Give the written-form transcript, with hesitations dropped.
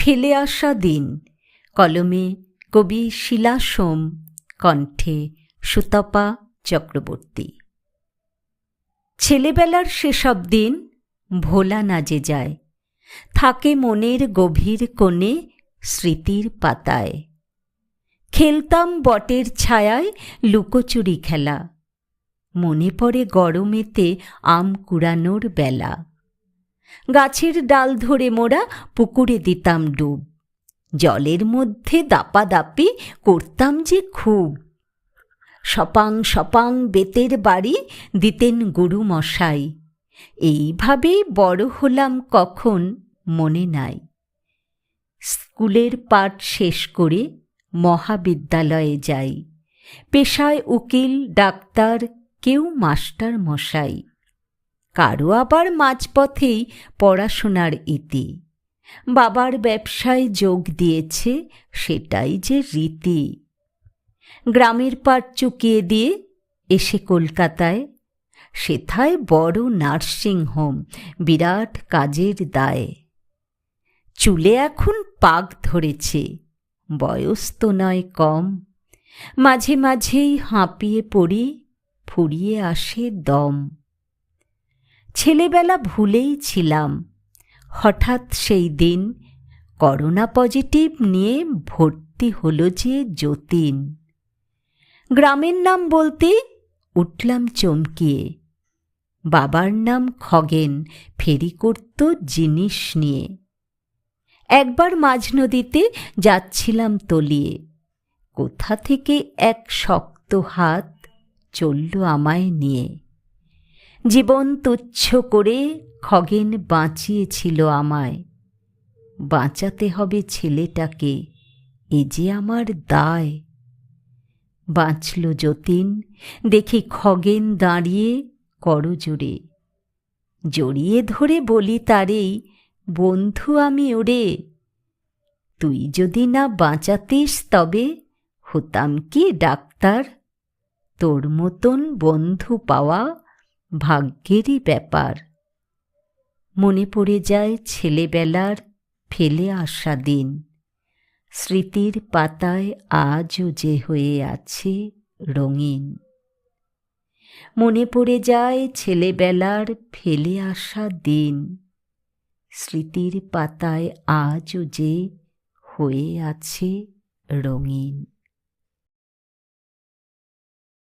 ফেলে আসা দিন। কলমে কবি শিলা সোম, কণ্ঠে সুতপা চক্রবর্তী। ছেলেবেলার সেসব দিন ভোলা না যে যায়, থাকে মনের গভীর কোণে স্মৃতির পাতায়। খেলতাম বটের ছায়ায় লুকোচুরি খেলা, মনে পড়ে গরমেতে আম কুড়ানোর বেলা। গাছের ডাল ধরে মোরা পুকুরে দিতাম ডুব, জলের মধ্যে দাপাদাপি করতাম যে খুব। সপাং সপাং বেতের বাড়ি দিতেন গুরু মশাই, এইভাবেই বড় হলাম কখন মনে নাই। স্কুলের পাঠ শেষ করে মহাবিদ্যালয়ে যাই, পেশায় উকিল ডাক্তার, কেউ মাস্টার মশাই। কারো আবার মাঝপথেই পড়াশোনার ইতি, বাবার ব্যবসায় যোগ দিয়েছে সেটাই যে রীতি। গ্রামের পাঠ চুকিয়ে দিয়ে এসে কলকাতায়, সেথায় বড় নার্সিংহোম, বিরাট কাজের দায়। চুলে এখন পাক ধরেছে, বয়স তো নয় কম, মাঝে মাঝেই হাঁপিয়ে পড়ি, ফুরিয়ে আসে দম। ছেলেবেলা ভুলেই ছিলাম, হঠাৎ সেই দিন করোনা পজিটিভ নিয়ে ভর্তি হলো যে যতীন। গ্রামের নাম বলতে উঠলাম চমকিয়ে, বাবার নাম খগেন, ফেরি করত জিনিস নিয়ে। একবার মাঝ নদীতে যাচ্ছিলাম তলিয়ে, কোথা থেকে এক শক্ত হাত চলল আমায় নিয়ে। জীবন তুচ্ছ করে খগেন বাঁচিয়েছিল আমায়, বাঁচাতে হবে ছেলেটাকে, এ যে আমার দায়। বাঁচল যতীন, দেখি খগেন দাঁড়িয়ে করজোড়ে, জড়িয়ে ধরে বলি তারেই, বন্ধু আমি ওরে। তুই যদি না বাঁচাতিস তবে হতাম কি ডাক্তার, তোর মতন বন্ধু পাওয়া ভাগ্যেরই ব্যাপার। মনে পড়ে যায় ছেলেবেলার ফেলে আসা দিন, স্মৃতির পাতায় আজও যে হয়ে আছে রঙিন। মনে পড়ে যায় ছেলেবেলার ফেলে আসা দিন, স্মৃতির পাতায় আজও যে হয়ে আছে রঙিন।